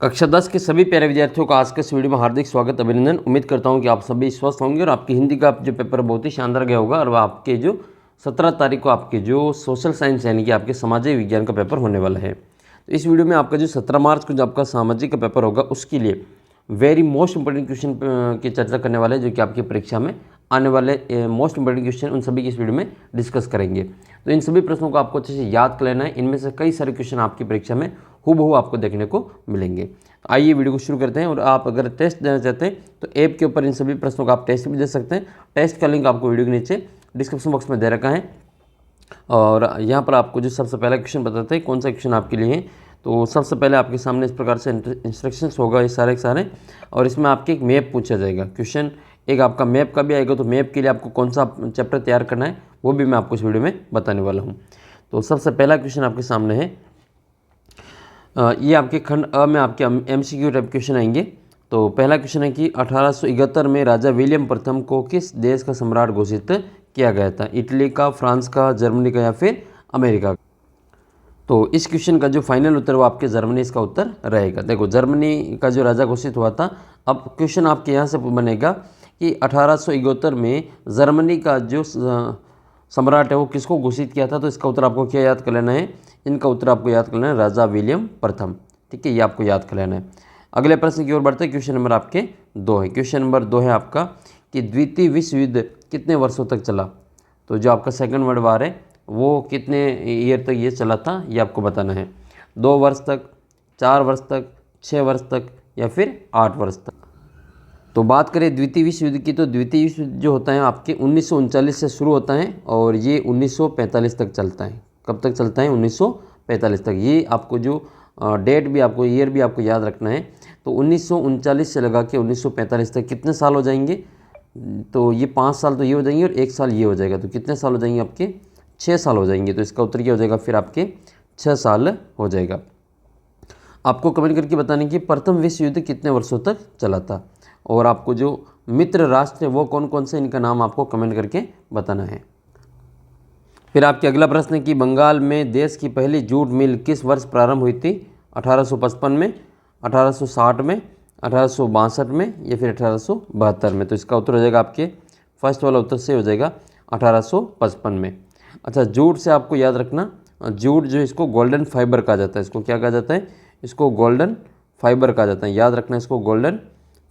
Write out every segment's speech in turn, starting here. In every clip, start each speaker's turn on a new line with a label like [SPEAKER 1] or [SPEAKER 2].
[SPEAKER 1] कक्षा 10 के सभी प्यारे विद्यार्थियों का आज के इस वीडियो में हार्दिक स्वागत अभिनंदन। उम्मीद करता हूं कि आप सभी स्वस्थ होंगे और आपकी हिंदी का जो पेपर बहुत ही शानदार गया होगा। और वह आपके जो 17 तारीख को आपके जो सोशल साइंस यानी कि आपके सामाजिक विज्ञान का पेपर होने वाला है। तो इस वीडियो में आपका जो 17 मार्च को जो आपका सामाजिक का पेपर होगा उसके लिए वेरी मोस्ट इंपॉर्टेंट क्वेश्चन की चर्चा करने वाले हैं, जो कि आपकी परीक्षा में आने वाले मोस्ट इंपॉर्टेंट क्वेश्चन उन सभी की इस वीडियो में डिस्कस करेंगे। तो इन सभी प्रश्नों को आपको अच्छे से याद कर लेना है। इनमें से कई सारे क्वेश्चन आपकी परीक्षा में हूबहू आपको देखने को मिलेंगे। तो आइए वीडियो को शुरू करते हैं। और आप अगर टेस्ट देना चाहते हैं तो ऐप के ऊपर इन सभी प्रश्नों का आप टेस्ट भी दे सकते हैं। टेस्ट का लिंक आपको वीडियो के नीचे डिस्क्रिप्शन बॉक्स में दे रखा है। और यहाँ पर आपको जो सबसे पहला क्वेश्चन बताते हैं कौन सा क्वेश्चन आपके लिए है। तो सबसे पहले आपके सामने इस प्रकार से इंस्ट्रक्शंस होगा ये सारे के सारे, और इसमें आपके एक मैप पूछा जाएगा। क्वेश्चन एक आपका मैप का भी आएगा। तो मैप के लिए आपको कौन सा चैप्टर तैयार करना है वो भी मैं आपको इस वीडियो में बताने वाला हूँ। तो सबसे पहला क्वेश्चन आपके सामने है, ये आपके खंड अ में आपके MCQ टाइप क्वेश्चन आएंगे। तो पहला क्वेश्चन है कि 1871 में राजा विलियम प्रथम को किस देश का सम्राट घोषित किया गया था? इटली का, फ्रांस का, जर्मनी का या फिर अमेरिका का? तो इस क्वेश्चन का जो फाइनल उत्तर वो आपके जर्मनी इसका उत्तर रहेगा। देखो जर्मनी का जो राजा घोषित हुआ था। अब क्वेश्चन आपके यहाँ से बनेगा कि 1871 में जर्मनी का जो सम्राट है वो किसको घोषित किया था? तो इसका उत्तर आपको क्या याद कर लेना है? इनका उत्तर आपको याद कर लेना है राजा विलियम प्रथम। ठीक है, ये आपको याद कर लेना है। अगले प्रश्न की ओर बढ़ते हैं। क्वेश्चन नंबर आपके 2 है। क्वेश्चन नंबर 2 है आपका कि द्वितीय विश्व युद्ध कितने वर्षों तक चला? तो जो आपका सेकंड वर्ल्ड वार है वो कितने ईयर तक ये चला था ये आपको बताना है। 2 वर्ष तक, 4 वर्ष तक, 6 वर्ष तक या फिर 8 वर्ष तक? तो बात करें द्वितीय विश्व युद्ध की, तो द्वितीय विश्व युद्ध जो होता है आपके 1939 से शुरू होता है और ये 1945 तक चलता है। कब तक चलता है? 1945 तक। ये आपको जो डेट भी आपको, ईयर भी आपको याद रखना है। तो 1939 से लगा के 1945 तक कितने साल हो जाएंगे? तो ये 5 साल तो ये हो जाएंगे और 1 साल ये हो जाएगा। तो कितने साल हो जाएंगे आपके? 6 साल हो जाएंगे। तो इसका उत्तर क्या हो जाएगा फिर आपके? 6 साल हो जाएगा। आपको कमेंट करके बताने कि प्रथम विश्व युद्ध कितने वर्षों तक चला था, और आपको जो मित्र राष्ट्र है वो कौन कौन से, इनका नाम आपको कमेंट करके बताना है। फिर आपके अगला प्रश्न है कि बंगाल में देश की पहली जूट मिल किस वर्ष प्रारंभ हुई थी? 1855 में, 1860 में, 1862 में या फिर 1872 में? तो इसका उत्तर हो जाएगा आपके फर्स्ट वाला उत्तर से हो जाएगा 1855 में। अच्छा, जूट से आपको याद रखना, जूट जो इसको गोल्डन फाइबर कहा जाता है। इसको क्या कहा जाता है? इसको गोल्डन फाइबर कहा जाता है। याद रखना, इसको गोल्डन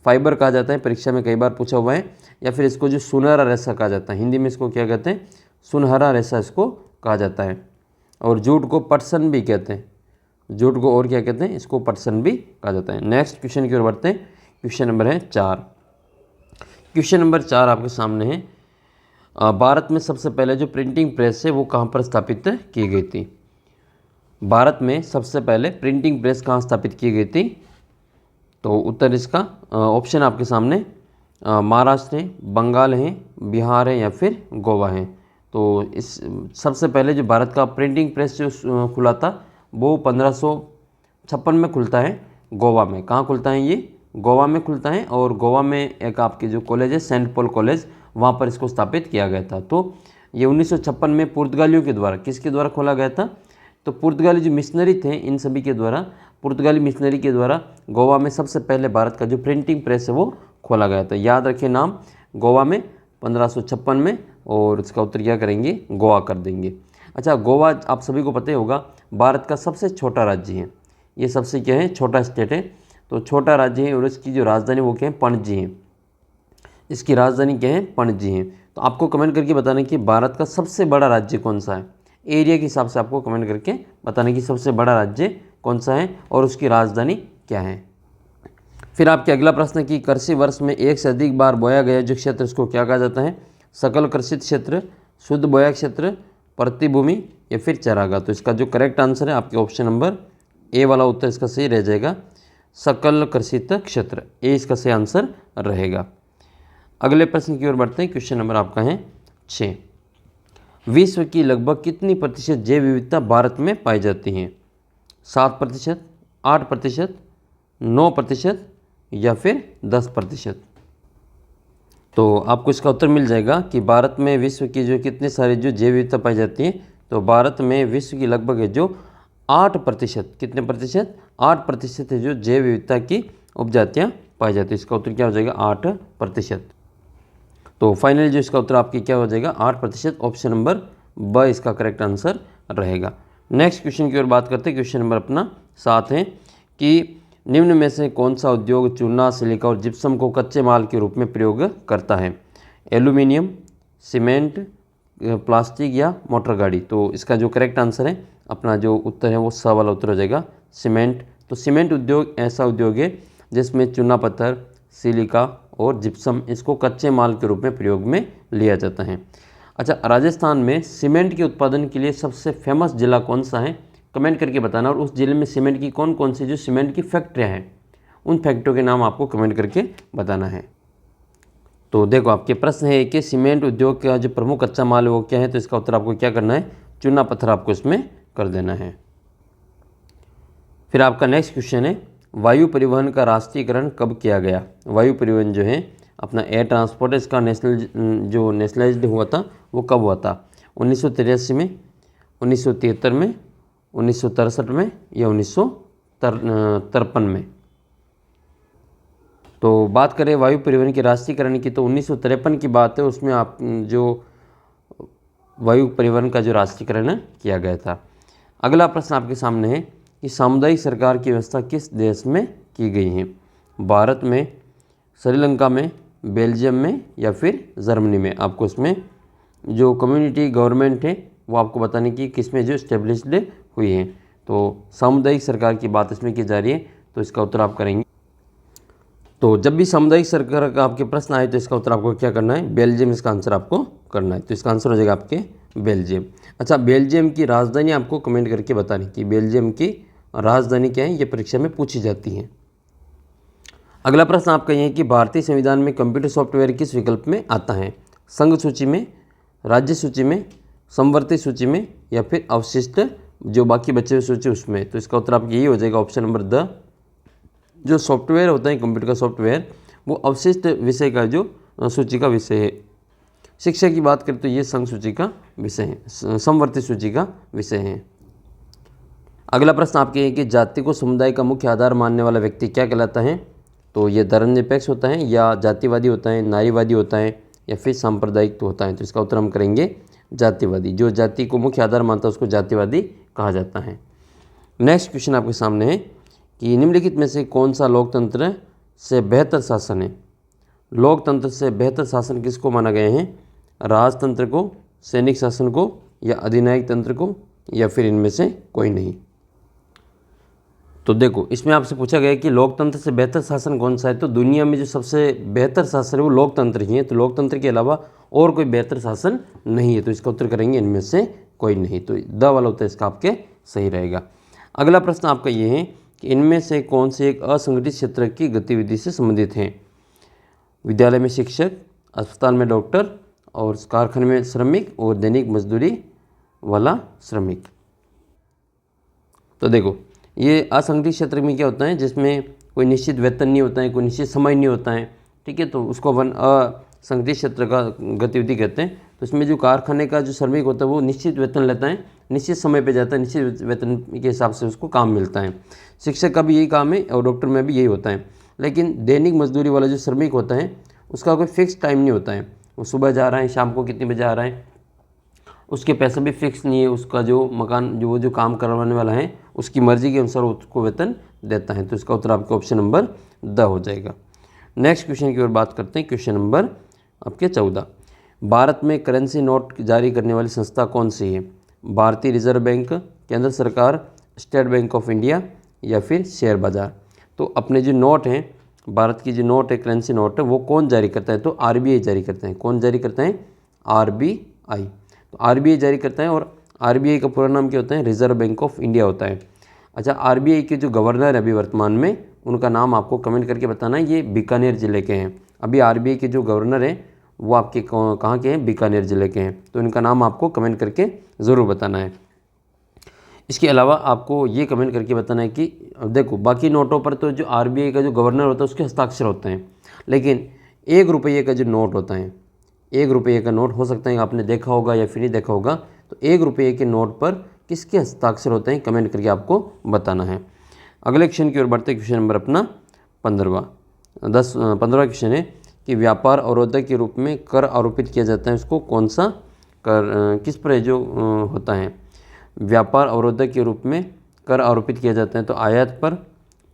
[SPEAKER 1] फाइबर कहा जाता है। परीक्षा में कई बार पूछा हुआ है। या फिर इसको जो सुनहरा रेशा कहा जाता है, हिंदी में इसको क्या कहते हैं? सुनहरा रेशा इसको कहा जाता है। और जूट को पटसन भी कहते हैं। जूट को और क्या कहते हैं? इसको पटसन भी कहा जाता है। नेक्स्ट क्वेश्चन की ओर बढ़ते हैं। क्वेश्चन नंबर है 4। क्वेश्चन नंबर 4 आपके सामने है, भारत में सबसे पहले जो प्रिंटिंग प्रेस है वो कहाँ पर स्थापित की गई थी? भारत में सबसे पहले प्रिंटिंग प्रेस कहाँ स्थापित की गई थी? तो उत्तर इसका ऑप्शन आपके सामने महाराष्ट्र है, बंगाल है, बिहार है या फिर गोवा है। तो इस सबसे पहले जो भारत का प्रिंटिंग प्रेस जो खुला था वो 1556 में खुलता है गोवा में। कहाँ खुलता है ये? गोवा में खुलता है। और गोवा में एक आपके जो कॉलेज है सेंट पॉल कॉलेज, वहाँ पर इसको स्थापित किया गया था। तो ये 1956 में पुर्तगालियों के द्वारा, किसके द्वारा खोला गया था? तो पुर्तगाली जो मिशनरी थे इन सभी के द्वारा, पुर्तगाली मिशनरी के द्वारा गोवा में सबसे पहले भारत का जो प्रिंटिंग प्रेस है वो खोला गया था। याद रखिए नाम, गोवा में 1556 में, और इसका उत्तर क्या करेंगे? गोवा कर देंगे। अच्छा, गोवा आप सभी को पता ही होगा भारत का सबसे छोटा राज्य है। ये सबसे क्या है? छोटा स्टेट है। तो छोटा राज्य है और इसकी जो राजधानी वो क्या है? पणजी है। इसकी राजधानी क्या है? पणजी है। तो आपको कमेंट करके बताना कि भारत का सबसे बड़ा राज्य कौन सा है। एरिया के हिसाब से आपको कमेंट करके बताने कि सबसे बड़ा राज्य कौन सा है और उसकी राजधानी क्या है। फिर आपके अगला प्रश्न है कि कृषि वर्ष में एक से अधिक बार बोया गया जो क्षेत्र उसको क्या कहा जाता है? सकल कृषित क्षेत्र, शुद्ध बोया क्षेत्र, प्रतिभूमि या फिर चरागाह? तो इसका जो करेक्ट आंसर है आपके ऑप्शन नंबर ए वाला उत्तर इसका सही रह जाएगा, सकल कृषित क्षेत्र। ए इसका सही आंसर रहेगा। अगले प्रश्न की ओर बढ़ते हैं। क्वेश्चन नंबर आपका है 6। विश्व की लगभग कितनी प्रतिशत जैव विविधता भारत में पाई जाती है? 7%, 8%, 9% या फिर 10%? तो आपको इसका उत्तर मिल जाएगा कि भारत में विश्व की जो कितने सारी जो जैव विविधता पाई जाती है। तो भारत में विश्व की लगभग है जो 8%, कितने प्रतिशत? 8% है जो जैव विविधता की उपजातियाँ पाई जाती है। इसका उत्तर क्या हो जाएगा 8%। तो फाइनली जो इसका उत्तर आपकी क्या हो जाएगा 8%। ऑप्शन नंबर ब इसका करेक्ट आंसर रहेगा। नेक्स्ट क्वेश्चन की ओर बात करते हैं। क्वेश्चन नंबर अपना 7 है कि निम्न में से कौन सा उद्योग चूना, सिलिका और जिप्सम को कच्चे माल के रूप में प्रयोग करता है? एल्यूमिनियम, सीमेंट, प्लास्टिक या मोटर गाड़ी। तो इसका जो करेक्ट आंसर है अपना जो उत्तर है वो स वाला उत्तर हो जाएगा सीमेंट। तो सीमेंट उद्योग ऐसा उद्योग है जिसमें चूना पत्थर, सिलिका और जिप्सम इसको कच्चे माल के रूप में प्रयोग में लिया जाता है। अच्छा, राजस्थान में सीमेंट के उत्पादन के लिए सबसे फेमस जिला कौन सा है? कमेंट करके बताना। और उस जिले में सीमेंट की कौन कौन सी जो सीमेंट की फैक्ट्रियाँ हैं उन फैक्ट्रियों के नाम आपको कमेंट करके बताना है। तो देखो आपके प्रश्न है कि सीमेंट उद्योग का जो प्रमुख कच्चा माल है वो क्या है? तो इसका उत्तर आपको क्या करना है? चूना पत्थर आपको इसमें कर देना है। फिर आपका नेक्स्ट क्वेश्चन है वायु परिवहन का राष्ट्रीयकरण कब किया गया? वायु परिवहन जो है अपना एयर ट्रांसपोर्ट है, इसका नेशनलाइज्ड हुआ था वो कब हुआ था? 1983 में, 1973 में, 1963 में या 1953 में? तो बात करें वायु परिवहन के राष्ट्रीयकरण की तो 1953 की बात है, उसमें आप जो वायु परिवहन का जो राष्ट्रीयकरण किया गया था। अगला प्रश्न आपके सामने है कि सामुदायिक सरकार की व्यवस्था किस देश में की गई है? भारत में, श्रीलंका में, बेल्जियम में या फिर जर्मनी में? आपको इसमें जो कम्युनिटी गवर्नमेंट है वो आपको बताने की किस में जो इस्टेब्लिश्ड हुई है। तो सामुदायिक सरकार की बात इसमें की जा रही है, तो इसका उत्तर आप करेंगे। तो जब भी सामुदायिक सरकार का आपके प्रश्न आए तो इसका उत्तर आपको क्या करना है? बेल्जियम इसका आंसर आपको करना है। तो इसका आंसर हो जाएगा आपके बेल्जियम। अच्छा, बेल्जियम की राजधानी आपको कमेंट करके बतानी कि बेल्जियम की राजधानी क्या है, ये परीक्षा में पूछी जाती है। अगला प्रश्न आपका ये है कि भारतीय संविधान में कंप्यूटर सॉफ्टवेयर किस विकल्प में आता है? संघ सूची में, राज्य सूची में, समवर्ती सूची में या फिर अवशिष्ट जो बाकी बचे हुए सूची उसमें? तो इसका उत्तर आपका यही हो जाएगा ऑप्शन नंबर द। जो सॉफ्टवेयर होता है कंप्यूटर का सॉफ्टवेयर वो अवशिष्ट विषय का जो सूची का विषय है। शिक्षा की बात करें तो ये संघ सूची का विषय है, समवर्ती सूची का विषय है। अगला प्रश्न आपके है कि जाति को समुदाय का मुख्य आधार मानने वाला व्यक्ति क्या कहलाता है? तो ये धर्मनिरपेक्ष होता है या जातिवादी होता है, नारीवादी होता है या फिर सांप्रदायिक होता है? तो इसका उत्तर हम करेंगे जातिवादी। जो जाति को मुख्य आधार मानता है उसको जातिवादी कहा जाता है। नेक्स्ट क्वेश्चन आपके सामने है कि निम्नलिखित में से कौन सा लोकतंत्र से बेहतर शासन है? लोकतंत्र से बेहतर शासन किसको माना गया है? राजतंत्र को, सैनिक शासन को या अधिनायक तंत्र को या फिर इनमें से कोई नहीं? तो देखो इसमें आपसे पूछा गया है कि लोकतंत्र से बेहतर शासन कौन सा है? तो दुनिया में जो सबसे बेहतर शासन है वो लोकतंत्र ही है। तो लोकतंत्र के अलावा और कोई बेहतर शासन नहीं है। तो इसका उत्तर करेंगे इनमें से कोई नहीं। तो द वाला उत्तर इसका आपके सही रहेगा। अगला प्रश्न आपका ये है कि इनमें से कौन से एक असंगठित क्षेत्र की गतिविधि से संबंधित हैं? विद्यालय में शिक्षक, अस्पताल में डॉक्टर और कारखाने में श्रमिक और दैनिक मजदूरी वाला श्रमिक। तो देखो ये असंगठित क्षेत्र में क्या होता है जिसमें कोई निश्चित वेतन नहीं होता है, कोई निश्चित समय नहीं होता है, ठीक है। तो उसको अपन असंगठित क्षेत्र का गतिविधि कहते हैं। तो इसमें जो कारखाने का जो श्रमिक होता है वो निश्चित वेतन लेता है, निश्चित समय पे जाता है, निश्चित वेतन के हिसाब से उसको काम मिलता है। शिक्षक का भी यही काम है और डॉक्टर में भी यही होता है। लेकिन दैनिक मजदूरी वाला जो श्रमिक होता है उसका कोई फिक्स टाइम नहीं होता है। वो सुबह जा रहा है, शाम को कितने बजे आ रहा है, उसके पैसा भी फिक्स नहीं है। उसका जो मकान जो वो जो काम करवाने वाला है उसकी मर्जी के अनुसार उसको वेतन देता है। तो इसका उत्तर आपका ऑप्शन नंबर द हो जाएगा। नेक्स्ट क्वेश्चन की ओर बात करते हैं। क्वेश्चन नंबर आपके 14, भारत में करेंसी नोट जारी करने वाली संस्था कौन सी है? भारतीय रिजर्व बैंक, केंद्र सरकार, स्टेट बैंक ऑफ इंडिया या फिर शेयर बाजार? तो अपने जो नोट हैं, भारत की जो नोट है, करेंसी नोट है, वो कौन जारी करता है? तो आरबीआई जारी करता है। कौन जारी करता है? आरबीआई। तो आरबीआई जारी करता है और आरबीआई का पूरा नाम क्या होता है? रिजर्व बैंक ऑफ इंडिया होता है। अच्छा, आरबीआई के जो गवर्नर है अभी वर्तमान में, उनका नाम आपको कमेंट करके बताना है। ये बीकानेर ज़िले के हैं। अभी आरबीआई के जो गवर्नर हैं वो आपके कहाँ के हैं? बीकानेर ज़िले के हैं। तो इनका नाम आपको कमेंट करके ज़रूर बताना है। इसके अलावा आपको ये कमेंट करके बताना है कि देखो बाकी नोटों पर तो जो आरबीआई का जो गवर्नर होता है उसके हस्ताक्षर होते हैं, लेकिन 1 रुपये का जो नोट होता है, 1 रुपये का नोट हो सकता है आपने देखा होगा या फिर नहीं देखा होगा। तो 1 रुपये के नोट पर किसके हस्ताक्षर होते हैं? कमेंट करके आपको बताना है। अगले क्वेश्चन की ओर बढ़ते हैं, क्वेश्चन नंबर अपना 15वां क्वेश्चन है कि व्यापार अवरोधक के रूप में कर आरोपित किया जाता है, उसको कौन सा कर किस पर जो होता है। व्यापार अवरोधक के रूप में कर आरोपित किया जाता है तो आयात पर,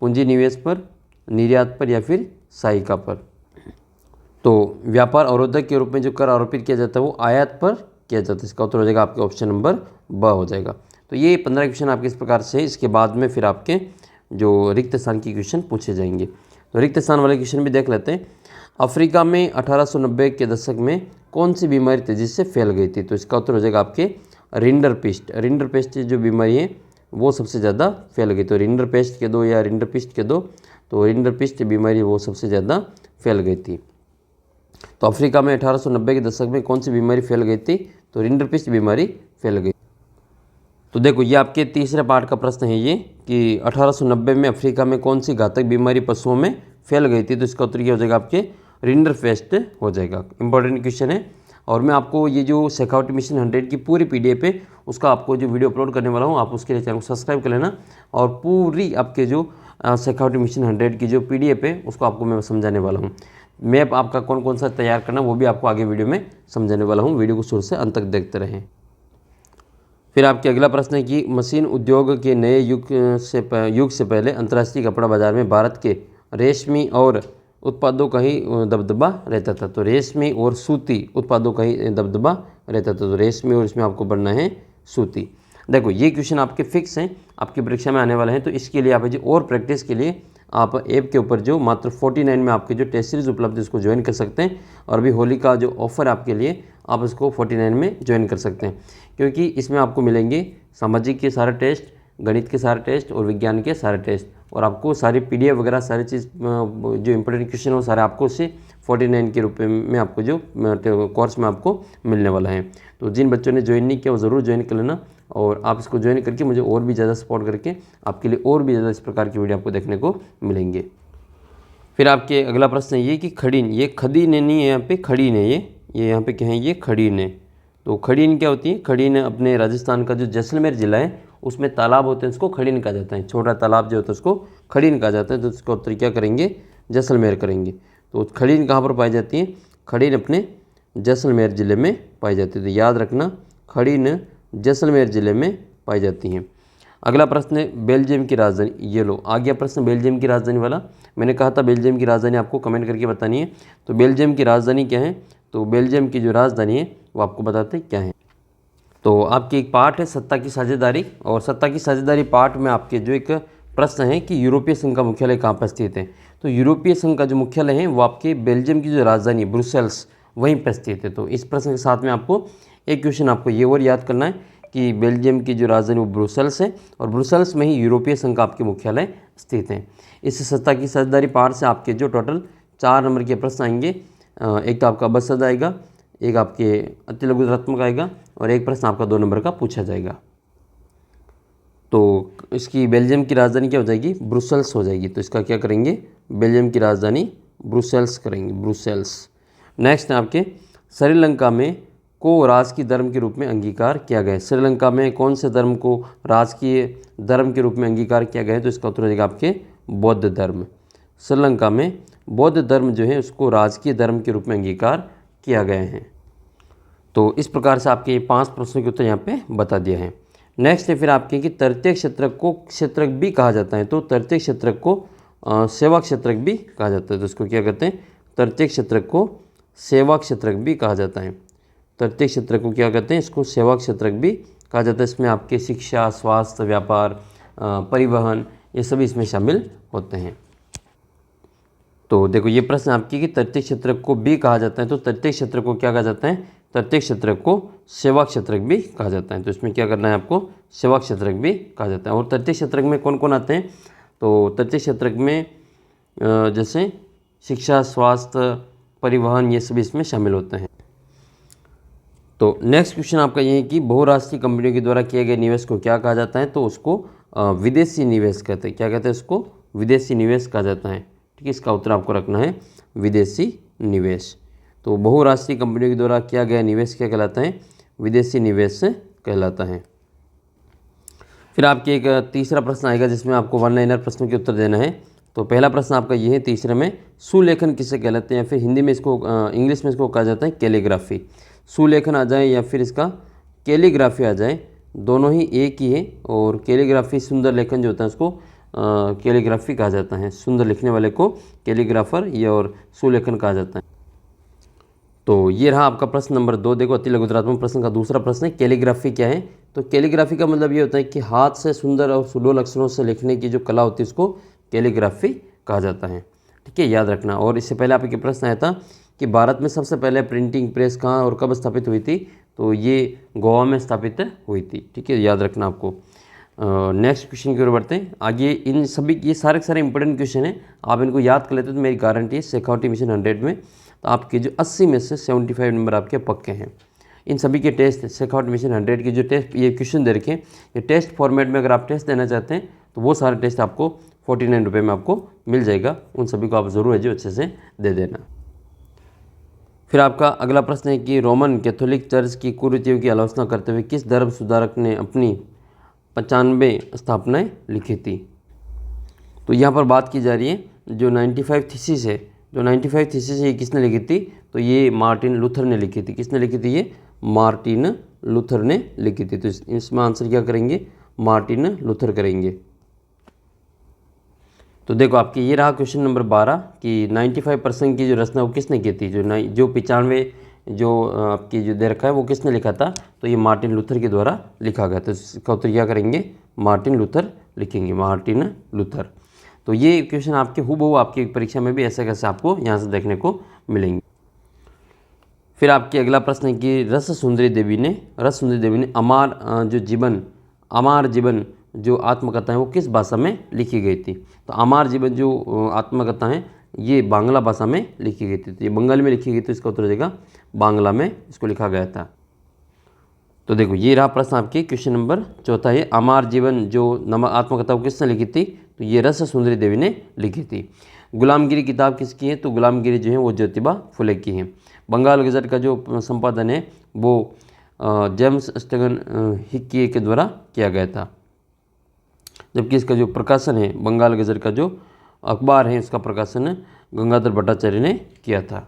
[SPEAKER 1] पूंजी निवेश पर, निर्यात पर या फिर सहायिका पर। तो व्यापार अवरोधक के रूप में जो कर आरोपित किया जाता है वो आयात पर किया जाता है। इसका उत्तर हो जाएगा आपके ऑप्शन नंबर ब हो जाएगा। तो ये 15 क्वेश्चन आपके इस प्रकार से, इसके बाद में फिर आपके जो रिक्त स्थान की क्वेश्चन पूछे जाएंगे। तो रिक्त स्थान वाले क्वेश्चन भी देख लेते हैं। अफ्रीका में 1890 के दशक में कौन सी बीमारी तेज़ी से फैल गई थी। तो इसका उत्तर हो जाएगा आपके रिंडरपेस्ट। रिंडरपेस्ट जो बीमारी है वो सबसे ज़्यादा फैल गई। तो रिंडरपेस्ट के दो या रिंडरपेस्ट के दो, तो रिंडरपेस्ट बीमारी वो सबसे ज़्यादा फैल गई थी। तो अफ्रीका में 1890 के दशक में कौन सी बीमारी फैल गई थी। तो रिंडरपेस्ट बीमारी फैल गई। तो देखो ये आपके तीसरे पार्ट का प्रश्न है ये कि 1890 में अफ्रीका में कौन सी घातक बीमारी पशुओं में फैल गई थी। तो इसका उत्तर क्या हो जाएगा आपके रिंडरपेस्ट हो जाएगा। इंपॉर्टेंट क्वेश्चन है। और मैं आपको ये जो शेखावटी मिशन 100 की पूरी PDF है उसका आपको जो वीडियो अपलोड करने वाला हूँ, आप उसके लिए चैनल को सब्सक्राइब कर लेना। और पूरी आपके जो शेखावटी मिशन 100 की जो PDF है उसको आपको मैं समझाने वाला हूँ। मैप आपका कौन कौन सा तैयार करना वो भी आपको आगे वीडियो में समझाने वाला हूँ। वीडियो को शुरू से अंत तक देखते रहें। फिर आपके अगला प्रश्न है कि मशीन उद्योग के नए युग से पहले अंतर्राष्ट्रीय कपड़ा बाजार में भारत के रेशमी और उत्पादों का ही दबदबा रहता था। तो रेशमी और सूती उत्पादों का ही दबदबा रहता था। तो रेशमी और इसमें आपको पढ़ना है सूती। देखो ये क्वेश्चन आपके फिक्स हैं, आपकी परीक्षा में आने वाले हैं। तो इसके लिए आप जो और प्रैक्टिस के लिए आप ऐप के ऊपर जो मात्र 49 में आपके जो टेस्ट सीरीज उपलब्ध है उसको ज्वाइन कर सकते हैं। और अभी होली का जो ऑफर आपके लिए, आप उसको 49 में ज्वाइन कर सकते हैं, क्योंकि इसमें आपको मिलेंगे सामाजिक के सारे टेस्ट, गणित के सारे टेस्ट और विज्ञान के सारे टेस्ट। और आपको सारी PDF वगैरह सारी चीज़ जो इंपॉर्टेंट क्वेश्चन हो सारे आपको उससे 49 के रुपये में आपको जो कोर्स में आपको मिलने वाला है। तो जिन बच्चों ने ज्वाइन नहीं किया वो ज़रूर ज्वाइन कर लेना। और आप इसको ज्वाइन करके मुझे और भी ज़्यादा सपोर्ट करके आपके लिए और भी ज़्यादा इस प्रकार की वीडियो आपको देखने को मिलेंगे। फिर आपके अगला प्रश्न है ये कि खड़ीन, ये खदीन नहीं है, यहाँ पे खड़ीन है। ये यहाँ पे क्या है, ये खड़ीन है। तो खड़ीन क्या होती है। खड़ीन अपने राजस्थान का जो जैसलमेर ज़िला है उसमें तालाब होते हैं, उसको खड़ीन कहा जाता है। छोटा तालाब जो होता है उसको खड़ीन कहा जाता है। तो उसका उत्तर क्या करेंगे, जैसलमेर करेंगे। तो खड़ीन कहाँ पर पाई जाती है, खड़ीन अपने जैसलमेर ज़िले में पाई जाती है। तो याद रखना खड़ीन जैसलमेर ज़िले में पाई जाती हैं। अगला प्रश्न है बेल्जियम की राजधानी। ये लो आ गया प्रश्न बेल्जियम की राजधानी वाला। मैंने कहा था बेल्जियम की राजधानी आपको कमेंट करके बतानी है। तो बेल्जियम की राजधानी क्या है। तो बेल्जियम की जो राजधानी है वो आपको बताते हैं क्या है। तो आपकी एक पार्ट है सत्ता की साझेदारी। और सत्ता की साझेदारी पार्ट में आपके जो एक प्रश्न है कि यूरोपीय संघ का मुख्यालय कहाँ पर स्थित है। तो यूरोपीय संघ का जो मुख्यालय है वो आपके बेल्जियम की जो राजधानी ब्रुसेल्स वहीं पर स्थित है। तो इस प्रश्न के साथ में आपको एक क्वेश्चन आपको ये और याद करना है कि बेल्जियम की जो राजधानी वो ब्रुसेल्स है और ब्रुसेल्स में ही यूरोपीय संघ का आपके मुख्यालय स्थित है। इस सत्ता की साझेदारी पार्ट से आपके जो टोटल 4 नंबर के प्रश्न आएंगे। एक तो आपका बसद आएगा, एक आपके अति लघुत्तरात्मक आएगा और एक प्रश्न आपका 2 नंबर का पूछा जाएगा। तो इसकी बेल्जियम की राजधानी क्या हो जाएगी, ब्रुसेल्स हो जाएगी। तो इसका क्या करेंगे, बेल्जियम की राजधानी ब्रुसेल्स करेंगे, ब्रुसेल्स। नेक्स्ट है आपके श्रीलंका में को राजकीय धर्म के रूप में अंगीकार किया गया है। श्रीलंका में कौन से धर्म को राजकीय धर्म के रूप में अंगीकार किया गया है। तो इसका उत्तर हो जाएगा आपके बौद्ध धर्म। श्रीलंका में बौद्ध धर्म जो है उसको राजकीय धर्म के रूप में अंगीकार किया गया है। तो इस प्रकार से आपके 5 प्रश्नों के उत्तर यहाँ पे बता दिया है। नेक्स्ट है फिर आपके कि तृतीय क्षेत्रक को क्षेत्रक भी कहा जाता है। तो तृतीय क्षेत्रक को सेवा क्षेत्रक भी कहा जाता है। तो इसको क्या कहते हैं, तृतीय क्षेत्रक को सेवा क्षेत्रक भी कहा जाता है। तृतीय क्षेत्रक को क्या कहते हैं, इसको सेवा क्षेत्रक भी कहा जाता है। इसमें आपके शिक्षा, स्वास्थ्य, व्यापार, परिवहन ये सभी इसमें शामिल होते हैं। तो देखो ये प्रश्न आपकी कि तृतीय क्षेत्रक को भी कहा जाता है। तो तृतीय क्षेत्रक को क्या कहा जाता है, तृतीय क्षेत्रक को सेवा क्षेत्रक भी कहा जाता है। तो इसमें क्या करना है आपको, सेवा क्षेत्रक भी कहा जाता है। और तृतीय क्षेत्रक में कौन कौन आते हैं। तो तृतीय क्षेत्रक में जैसे शिक्षा, स्वास्थ्य, परिवहन ये सभी इसमें शामिल होते हैं। तो नेक्स्ट क्वेश्चन आपका ये है कि बहुराष्ट्रीय कंपनियों के द्वारा किए गए निवेश को क्या कहा जाता है। तो उसको विदेशी निवेश कहते हैं। क्या कहते हैं उसको, विदेशी निवेश कहा जाता है। ठीक है, इसका उत्तर आपको रखना है विदेशी निवेश। तो बहुराष्ट्रीय कंपनियों के द्वारा किया गया निवेश क्या कहलाता है, विदेशी निवेश कहलाता है। फिर आपके एक तीसरा प्रश्न आएगा जिसमें आपको वन लाइनर प्रश्नों के उत्तर देना है। तो पहला प्रश्न आपका ये है तीसरे में, सुलेखन किसे कहलाते हैं, या फिर हिंदी में इसको इंग्लिश में इसको कहा जाता है कैलीग्राफी। सुलेखन आ जाए या फिर इसका कैलीग्राफी आ जाए, दोनों ही एक ही है। और कैलीग्राफी सुंदर लेखन जो होता है उसको कैलीग्राफी कहा जाता है। सुंदर लिखने वाले को कैलीग्राफर ये और सुलेखन कहा जाता है। तो ये रहा आपका प्रश्न नंबर 2। देखो अति लघुतरात्मक प्रश्न का दूसरा प्रश्न है कैलीग्राफी क्या है। तो कैलीग्राफी का मतलब ये होता है कि हाथ से सुंदर और सुडोल अक्षरों से लिखने की जो कला होती है उसको कैलीग्राफी कहा जाता है। ठीक है, याद रखना। और इससे पहले आपके प्रश्न आया था कि भारत में सबसे पहले प्रिंटिंग प्रेस कहाँ और कब स्थापित हुई थी। तो ये गोवा में स्थापित हुई थी। ठीक है, याद रखना आपको। नेक्स्ट क्वेश्चन की ओर बढ़ते हैं। आगे इन सभी ये सारे इंपॉर्टेंट क्वेश्चन हैं, आप इनको याद कर लेते तो मेरी गारंटी है शेखावटी मिशन 100 में तो आपके जो 80 में से 75 नंबर आपके पक्के हैं। इन सभी के टेस्ट शेखावटी मिशन 100 के जो टेस्ट ये क्वेश्चन दे रखे हैं, ये टेस्ट फॉर्मेट में अगर आप टेस्ट देना चाहते हैं तो वो सारे टेस्ट आपको 49 रुपये में आपको मिल जाएगा। उन सभी को आप ज़रूर है जो अच्छे से दे देना। फिर आपका अगला प्रश्न है कि रोमन कैथोलिक चर्च की कुरीतियों की आलोचना करते हुए किस धर्म सुधारक ने अपनी 95 स्थापनाएं लिखी थी। तो यहाँ पर बात की जा रही है जो 95 थीसिस है, जो 95 थीसिस है ये किसने लिखी थी। तो ये मार्टिन लूथर ने लिखी थी। किसने लिखी थी, ये मार्टिन लूथर ने लिखी थी। तो इसमें आंसर क्या करेंगे, मार्टिन लूथर करेंगे। तो देखो आपकी ये रहा क्वेश्चन नंबर 12 कि 95% की जो रचना वो किसने की थी। जो 95 जो आपकी जो दे रखा है वो किसने लिखा था। तो ये मार्टिन लूथर के द्वारा लिखा गया। तो इसका उत्तर क्या करेंगे, मार्टिन लूथर लिखेंगे, मार्टिन लूथर। तो ये क्वेश्चन आपके हूबहू आपकी परीक्षा में भी ऐसे कैसे आपको यहाँ से देखने को मिलेंगे। फिर आपकी अगला प्रश्न है कि रस सुंदरी देवी ने अमार जीवन जो आत्मकथा है वो किस भाषा में लिखी गई थी। तो अमार जीवन जो आत्मकथा है ये बांग्ला भाषा में लिखी गई थी। तो ये बंगाली में लिखी गई थी, इसका उत्तर हो जाएगा बांग्ला में इसको लिखा गया था। तो देखो ये रहा प्रश्न आपके क्वेश्चन नंबर 4 है, अमार जीवन जो आत्मकथा को किसने लिखी थी। तो ये रस सुंदरी देवी ने लिखी थी। गुलामगिरी किताब किसकी है। तो गुलामगिरी जो है वो ज्योतिबा फुले की है। बंगाल गजट का जो संपादन है वो जेम्स स्टेगन हिक्की के द्वारा किया गया था, जबकि इसका जो प्रकाशन है बंगाल गजट का जो अखबार है उसका प्रकाशन गंगाधर भट्टाचार्य ने किया था।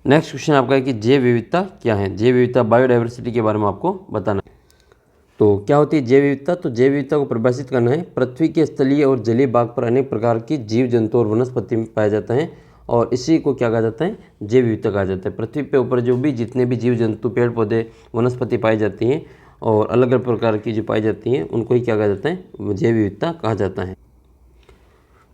[SPEAKER 1] नेक्स्ट क्वेश्चन आपका है कि जैव विविधता क्या है। जैव विविधता बायोडाइवर्सिटी के बारे में आपको बताना है। तो क्या होती है जैव विविधता। तो जैव विविधता को परिभाषित करना है, पृथ्वी के स्थलीय और जलीय भाग पर अनेक प्रकार की जीव जंतु और वनस्पति पाए जाते हैं और इसी को क्या कहा जाता है, जैव विविधता कहा जाता है। पृथ्वी पे ऊपर जो भी जितने भी जीव जंतु पेड़ पौधे वनस्पति पाई जाती हैं और अलग अलग प्रकार की जो पाई जाती हैं उनको ही क्या कहा जाता है, जैव विविधता कहा जाता है।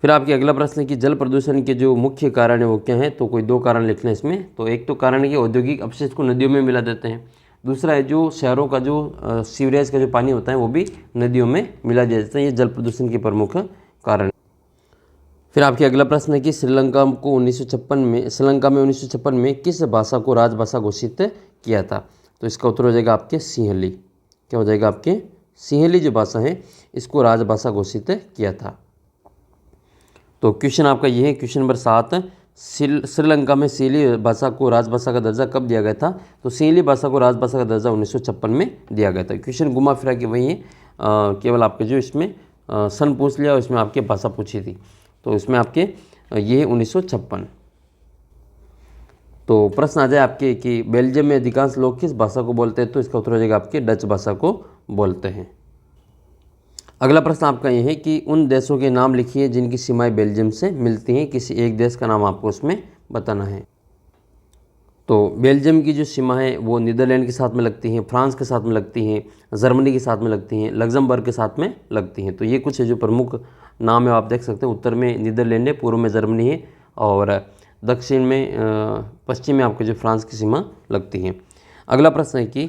[SPEAKER 1] फिर आपके अगला प्रश्न है कि जल प्रदूषण के जो मुख्य कारण है वो क्या है। तो कोई 2 कारण लिखना है इसमें। तो एक तो कारण है कि औद्योगिक अपशिष्ट को नदियों में मिला देते हैं। दूसरा है जो शहरों का जो सीवरेज का जो पानी होता है वो भी नदियों में मिला दिया जाता है। ये जल प्रदूषण के प्रमुख कारण। फिर आपके अगला प्रश्न है कि श्रीलंका में 1956 में किस भाषा को राजभाषा घोषित किया था। तो इसका उत्तर हो जाएगा आपके सिंहली। क्या हो जाएगा आपके सिंहली जो भाषा है इसको राजभाषा घोषित किया था। तो क्वेश्चन आपका ये है क्वेश्चन नंबर 7, श्रीलंका में सिंहली भाषा को राजभाषा का दर्जा कब दिया गया था। तो सिंहली भाषा को राजभाषा का दर्जा 1956 में दिया गया था। क्वेश्चन घुमा फिरा के वही है, केवल आपके जो इसमें सन पूछ लिया और इसमें आपके भाषा पूछी थी। तो इसमें आपके ये है 1956। तो प्रश्न आ जाए आपके कि बेल्जियम में अधिकांश लोग किस भाषा को बोलते हैं। तो इसका उत्तर हो जाएगा आपके डच भाषा को बोलते हैं। अगला प्रश्न आपका ये है कि उन देशों के नाम लिखिए जिनकी सीमाएं बेल्जियम से मिलती हैं। किसी एक देश का नाम आपको उसमें बताना है। तो बेल्जियम की जो सीमा है वो नीदरलैंड के साथ में लगती हैं, फ्रांस के साथ में लगती हैं, जर्मनी के साथ में लगती हैं, लग्जमबर्ग के साथ में लगती हैं। तो ये कुछ जो प्रमुख नाम है आप देख सकते हैं। उत्तर में नीदरलैंड है, पूर्व में जर्मनी है और दक्षिण में पश्चिम में आपके जो फ्रांस की सीमा लगती हैं। अगला प्रश्न है कि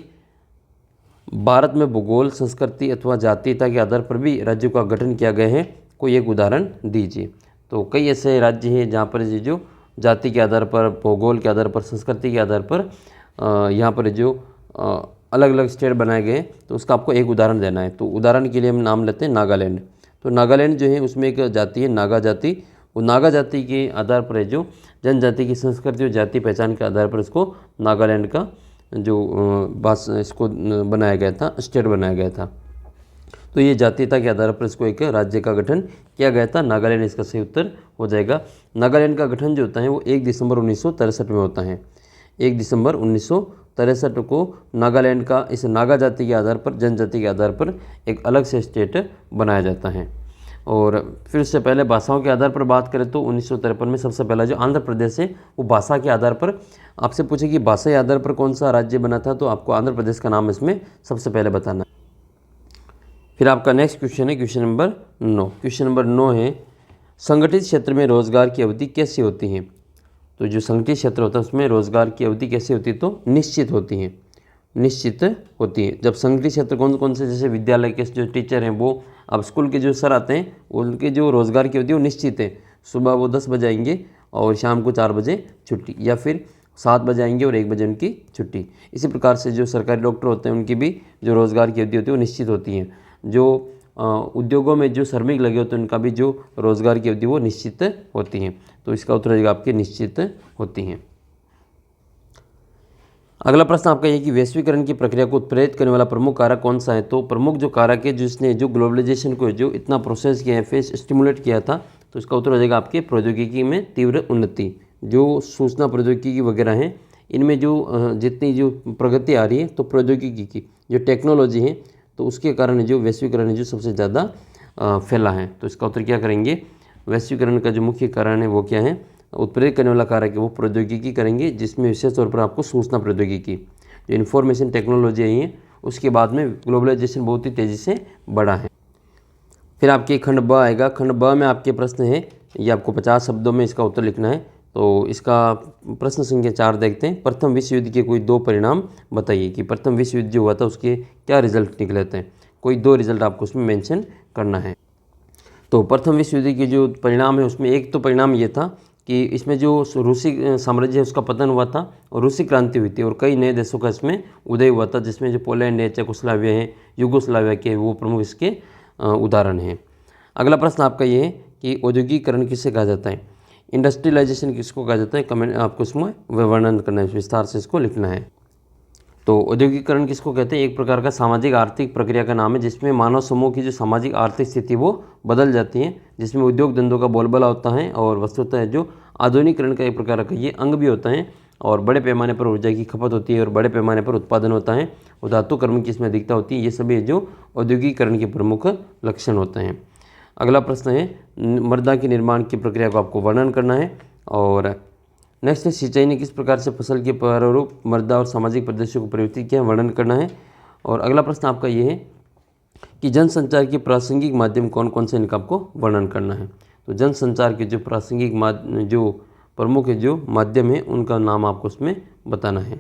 [SPEAKER 1] भारत में भूगोल, संस्कृति अथवा जातीयता के आधार पर भी राज्यों का गठन किया गया है। कोई एक उदाहरण दीजिए। तो कई ऐसे राज्य हैं जहाँ पर जो जाति के आधार पर, भूगोल के आधार पर, संस्कृति के आधार पर यहाँ पर जो अलग अलग स्टेट बनाए गए हैं तो उसका आपको एक उदाहरण देना है। तो उदाहरण के लिए हम नाम लेते हैं नागालैंड। तो नागालैंड जो है उसमें एक जाति है नागा जाति। वो नागा जाति के आधार पर है जो जनजाति की संस्कृति और जाति पहचान के आधार पर इसको नागालैंड का जो भाषा इसको बनाया गया था, स्टेट बनाया गया था। तो ये जातीयता के आधार पर इसको एक राज्य का गठन किया गया था। नागालैंड इसका सही उत्तर हो जाएगा। नागालैंड का गठन जो होता है वो 1 दिसंबर 1963 में होता है। 1 दिसंबर 1963 को नागालैंड का इस नागा जाति के आधार पर, जनजाति के आधार पर एक अलग से स्टेट बनाया जाता है। और फिर उससे पहले भाषाओं के आधार पर बात करें तो 1953 में सबसे पहला जो आंध्र प्रदेश है वो भाषा के आधार पर, आपसे पूछे कि भाषा के आधार पर कौन सा राज्य बना था, तो आपको आंध्र प्रदेश का नाम इसमें सबसे पहले बताना है। फिर आपका नेक्स्ट क्वेश्चन है क्वेश्चन नंबर 9। क्वेश्चन नंबर 9 है, संगठित क्षेत्र में रोजगार की अवधि कैसी होती है। तो जो संगठित क्षेत्र होता है उसमें रोजगार की अवधि कैसी होती है, तो निश्चित होती है, निश्चित होती है। जब संगठित क्षेत्र कौन कौन से, जैसे विद्यालय के जो टीचर हैं वो, अब स्कूल के जो सर आते हैं उनके जो रोजगार की अवधि वो निश्चित है। सुबह वो 10 बजे आएंगे और शाम को 4 बजे छुट्टी, या फिर 7 बजे आएंगे और 1 बजे उनकी छुट्टी। इसी प्रकार से जो सरकारी डॉक्टर होते हैं उनकी भी जो रोजगार की अवधि होती है वो निश्चित होती है। जो उद्योगों में जो श्रमिक लगे होते हैं उनका भी जो रोजगार की अवधि वो निश्चित होती हैं। तो इसका उत्तर रहेगा आपके निश्चित होती हैं। अगला प्रश्न आपका ये कि वैश्वीकरण की प्रक्रिया को उत्प्रेरित करने वाला प्रमुख कारक कौन सा है। तो प्रमुख जो कारक है जिसने जो ग्लोबलाइजेशन को जो इतना प्रोसेस किया है, फिर स्टिमुलेट किया था, तो इसका उत्तर हो जाएगा आपके प्रौद्योगिकी में तीव्र उन्नति। जो सूचना प्रौद्योगिकी वगैरह हैं इनमें जो जितनी जो प्रगति आ रही है, तो प्रौद्योगिकी की जो टेक्नोलॉजी है तो उसके कारण जो वैश्वीकरण है जो सबसे ज़्यादा फैला है। तो इसका उत्तर क्या करेंगे, वैश्वीकरण का जो मुख्य कारण है वो क्या है, उत्प्रेरित करने वाला कारक है वो प्रौद्योगिकी करेंगे, जिसमें विशेष तौर पर आपको सूचना प्रौद्योगिकी जो इन्फॉर्मेशन टेक्नोलॉजी आई है उसके बाद में ग्लोबलाइजेशन बहुत ही तेज़ी से बढ़ा है। फिर आपके खंड ब आएगा। खंड ब में आपके प्रश्न है, ये आपको 50 शब्दों में इसका उत्तर लिखना है। तो इसका प्रश्न संख्या 4 देखते हैं। प्रथम विश्व युद्ध के कोई 2 परिणाम बताइए कि प्रथम विश्व युद्ध जो हुआ था उसके क्या रिजल्ट निकले थे। कोई 2 रिजल्ट आपको उसमें मेंशन करना है। तो प्रथम विश्व युद्ध के जो परिणाम है उसमें एक तो परिणाम ये था कि इसमें जो रूसी साम्राज्य है उसका पतन हुआ था और रूसी क्रांति हुई थी और कई नए देशों का इसमें उदय हुआ था, जिसमें जो पोलैंड है, चेकोस्लोवाकिया है, यूगोस्लाविया के वो प्रमुख इसके उदाहरण हैं। अगला प्रश्न आपका ये है कि औद्योगिकीकरण किसे कहा जाता है, इंडस्ट्रियलाइजेशन किसको कहा जाता है। कमेंट आपको इसमें वर्णन करना है, विस्तार से इसको लिखना है। तो औद्योगिकीकरण किसको कहते हैं, एक प्रकार का सामाजिक आर्थिक प्रक्रिया का नाम है जिसमें मानव समूह की जो सामाजिक आर्थिक स्थिति वो बदल जाती है, जिसमें उद्योग धंधों का बोलबाला होता है और वस्तुतः जो आधुनिकीकरण का एक प्रकार का ये अंग भी होता है और बड़े पैमाने पर ऊर्जा की खपत होती है और बड़े पैमाने पर उत्पादन होता है और धातु कर्म की इसमें अधिकता होती है। ये सभी जो औद्योगिकीकरण के प्रमुख लक्षण होते हैं। अगला प्रश्न है मृदा के निर्माण की प्रक्रिया को आपको वर्णन करना है। और नेक्स्ट है सिंचाई ने किस प्रकार से फसल के प्रारूप मृदा और सामाजिक परिदृश्य को परिवर्तित किया, वर्णन करना है। और अगला प्रश्न आपका ये है कि जनसंचार के प्रासंगिक माध्यम कौन कौन से, इनका आपको वर्णन करना है। तो जनसंचार के जो प्रासंगिक जो प्रमुख जो माध्यम है उनका नाम आपको उसमें बताना है।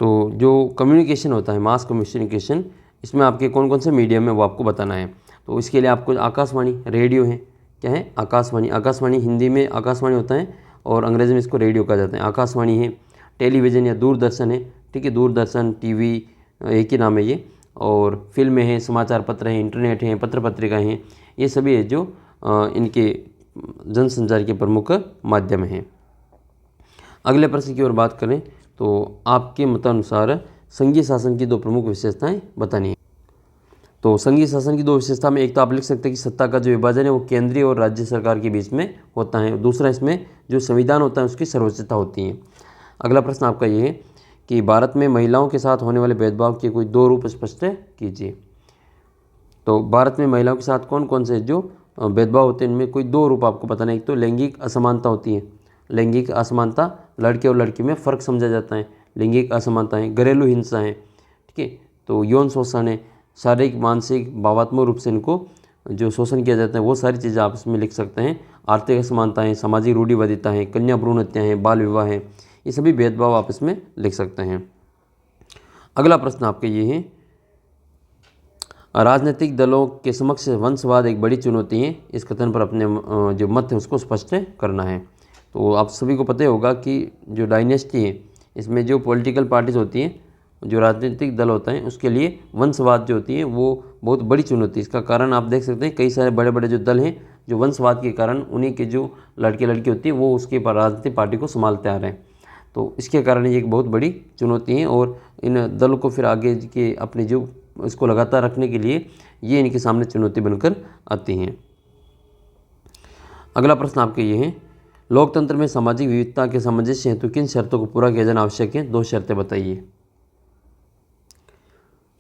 [SPEAKER 1] तो जो कम्युनिकेशन होता है, मास कम्युनिकेशन, इसमें आपके कौन कौन से मीडियम है वो आपको बताना है। तो इसके लिए आपको आकाशवाणी, रेडियो है, क्या है आकाशवाणी। आकाशवाणी हिंदी में आकाशवाणी होता है और अंग्रेजी में इसको रेडियो कहा जाता है। आकाशवाणी है, टेलीविज़न या दूरदर्शन है, ठीक है, दूरदर्शन, टीवी एक ही नाम है ये। और फिल्में हैं, समाचार पत्र हैं, इंटरनेट हैं, पत्र पत्रिकाएँ हैं, ये सभी है जो इनके जनसंचार के प्रमुख माध्यम हैं। अगले प्रश्न की ओर बात करें तो आपके मतानुसार संघीय शासन की 2 प्रमुख विशेषताएं बतानी है। तो संघीय शासन की 2 विशेषता में एक तो आप लिख सकते हैं कि सत्ता का जो विभाजन है वो केंद्रीय और राज्य सरकार के बीच में होता है। दूसरा इसमें जो संविधान होता है उसकी सर्वोच्चता होती है। अगला प्रश्न आपका ये है कि भारत में महिलाओं के साथ होने वाले भेदभाव के कोई 2 रूप स्पष्ट कीजिए। तो भारत में महिलाओं के साथ कौन कौन से जो भेदभाव होते हैं इनमें कोई 2 रूप आपको बताना है। एक तो लैंगिक असमानता होती है, लैंगिक असमानता, लड़के और लड़की में फ़र्क समझा जाता है, लैंगिक असमानता है, घरेलू हिंसा है, ठीक है, तो यौन शोषण है, शारीरिक मानसिक भावात्मक रूप से इनको जो शोषण किया जाता है वो सारी चीज़ें आप इसमें लिख सकते हैं। आर्थिक असमानताएँ, सामाजिक रूढ़िवादिता है, कन्या भ्रूण हत्या है, बाल विवाह है, ये सभी भेदभाव आप इसमें लिख सकते हैं। अगला प्रश्न आपके ये है राजनीतिक दलों के समक्ष वंशवाद एक बड़ी चुनौती है, इस कथन पर अपने जो मत है उसको स्पष्ट करना है। तो आप सभी को पता ही होगा कि जो डायनेस्टी है इसमें जो पॉलिटिकल पार्टीज होती हैं, जो राजनीतिक दल होता है उसके लिए वंशवाद जो होती है वो बहुत बड़ी चुनौती है। इसका कारण आप देख सकते हैं कई सारे बड़े बड़े जो दल हैं जो वंशवाद के कारण उन्हीं के जो लड़के लड़की होती है वो उसके राजनीतिक पार्टी को संभालते आ रहे हैं। तो इसके कारण ये एक बहुत बड़ी चुनौती है और इन दलों को फिर आगे के अपने जो इसको लगातार रखने के लिए ये इनके सामने चुनौती बनकर आती हैं। अगला प्रश्न आपके ये है, लोकतंत्र में सामाजिक विविधता के सामंजस्य हेतु किन शर्तों को पूरा किया जाना आवश्यक है? 2 शर्तें बताइए।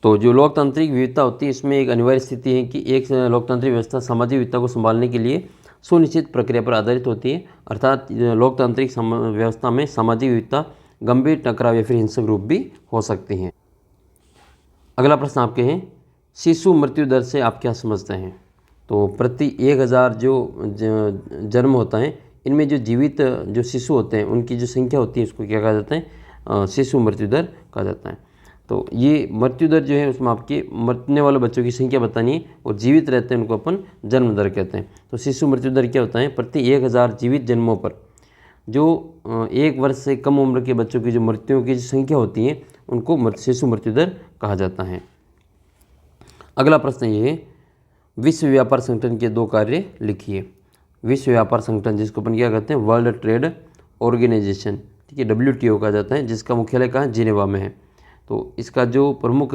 [SPEAKER 1] तो जो लोकतांत्रिक विविधता होती है इसमें एक अनिवार्य स्थिति है कि एक लोकतांत्रिक व्यवस्था सामाजिक विविधता को संभालने के लिए सुनिश्चित प्रक्रिया पर आधारित होती है, अर्थात लोकतांत्रिक व्यवस्था में सामाजिक विविधता गंभीर टकराव या फिर हिंसक रूप भी हो सकती हैं। अगला प्रश्न आपके हैं, शिशु मृत्यु दर से आप क्या समझते हैं? तो प्रति 1000 जो जन्म होता है इनमें जो जीवित जो शिशु होते हैं उनकी जो संख्या होती है उसको क्या कहा जाता है? शिशु मृत्यु दर कहा जाता है। तो ये मृत्यु दर जो है उसमें आपके मरने वाले बच्चों की संख्या बतानी है और जीवित रहते हैं उनको अपन जन्म दर कहते हैं। तो शिशु मृत्यु दर क्या होता है? प्रति 1000 जीवित जन्मों पर जो 1 वर्ष से कम उम्र के बच्चों की जो मृत्युओं की संख्या होती है उनको शिशु मृत्यु दर कहा जाता है। अगला प्रश्न ये है, विश्व व्यापार संगठन के 2 कार्य लिखिए। विश्व व्यापार संगठन जिसको अपन क्या कहते हैं? वर्ल्ड ट्रेड ऑर्गेनाइजेशन, ठीक है, WTO कहा जाता है, जिसका मुख्यालय कहाँ? जिनेवा में है। तो इसका जो प्रमुख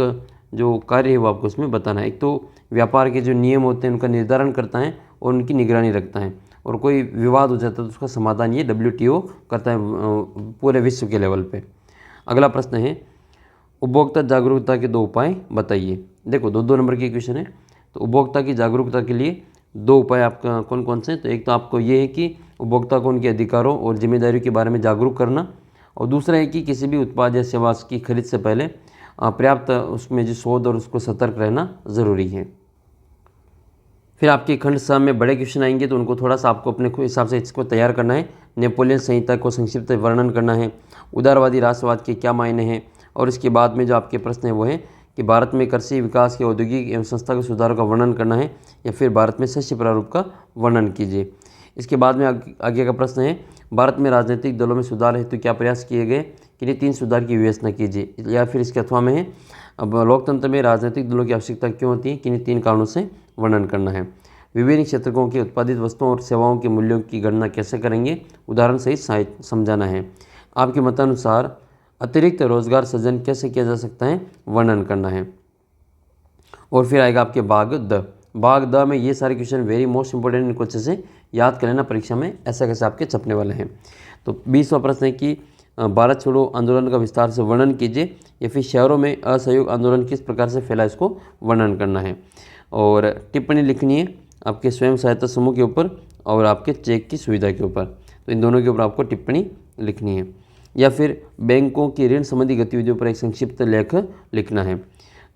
[SPEAKER 1] जो कार्य है वो आपको इसमें बताना है। एक तो व्यापार के जो नियम होते हैं उनका निर्धारण करता है और उनकी निगरानी रखता है, और कोई विवाद हो जाता है तो उसका समाधान ये WTO करता है पूरे विश्व के लेवल पे। अगला प्रश्न है, उपभोक्ता जागरूकता के 2 उपाय बताइए। देखो 2 नंबर की क्वेश्चन है। तो उपभोक्ता की जागरूकता के लिए 2 उपाय आपका कौन कौन से हैं? तो एक तो आपको ये है कि उपभोक्ता को उनके अधिकारों और जिम्मेदारियों के बारे में जागरूक करना, और दूसरा है कि किसी भी उत्पाद या सेवा की खरीद से पहले पर्याप्त उसमें जो शोध और उसको सतर्क रहना ज़रूरी है। फिर आपके खंड 6 में बड़े क्वेश्चन आएंगे तो उनको थोड़ा सा आपको अपने हिसाब से इसको तैयार करना है। नेपोलियन संहिता को संक्षिप्त वर्णन करना है, उदारवादी राष्ट्रवाद के क्या मायने हैं, और इसके बाद में जो आपके प्रश्न है वो है कि भारत में कृषि विकास के औद्योगिक एवं संस्थागत सुधारों का वर्णन करना है, या फिर भारत में शस्य प्रारूप का वर्णन कीजिए। इसके बाद में आगे का प्रश्न है, भारत में राजनीतिक दलों में सुधार हेतु क्या प्रयास किए गए, किन्हीं 3 सुधार की विवेचना कीजिए। या फिर इसके अथवा में है, अब लोकतंत्र में राजनीतिक दलों की आवश्यकता क्यों होती है, किन्हीं 3 कारणों से वर्णन करना है। विभिन्न क्षेत्रों के उत्पादित वस्तुओं और सेवाओं के मूल्यों की गणना कैसे करेंगे, उदाहरण सहित समझाना है। आपके मतानुसार अतिरिक्त रोजगार सृजन कैसे किया जा सकता है, वर्णन करना है। और फिर आएगा आपके भाग द में ये सारे क्वेश्चन वेरी मोस्ट इंपॉर्टेंट, इनको अच्छे से याद कर लेना, परीक्षा में ऐसा कैसे आपके छपने वाले हैं। तो 20वां प्रश्न है कि भारत छोड़ो आंदोलन का विस्तार से वर्णन कीजिए, या फिर शहरों में असहयोग आंदोलन किस प्रकार से फैला इसको वर्णन करना है। और टिप्पणी लिखनी है आपके स्वयं सहायता समूह के ऊपर और आपके चेक की सुविधा के ऊपर, तो इन दोनों के ऊपर आपको टिप्पणी लिखनी है। या फिर बैंकों की ऋण संबंधी गतिविधियों पर एक संक्षिप्त लेख लिखना है।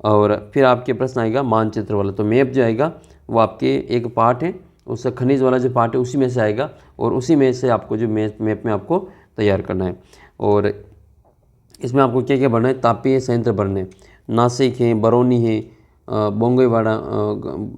[SPEAKER 1] और फिर आपके प्रश्न आएगा मानचित्र वाला, तो मैप जो आएगा वो आपके एक पार्ट है, उससे खनिज वाला जो पार्ट है उसी में से आएगा, और उसी में से आपको जो मैप में आपको तैयार करना है। और इसमें आपको क्या क्या भरना है, तापीय संयंत्र भरने, नासिक है, बरौनी है, बोंगईगांव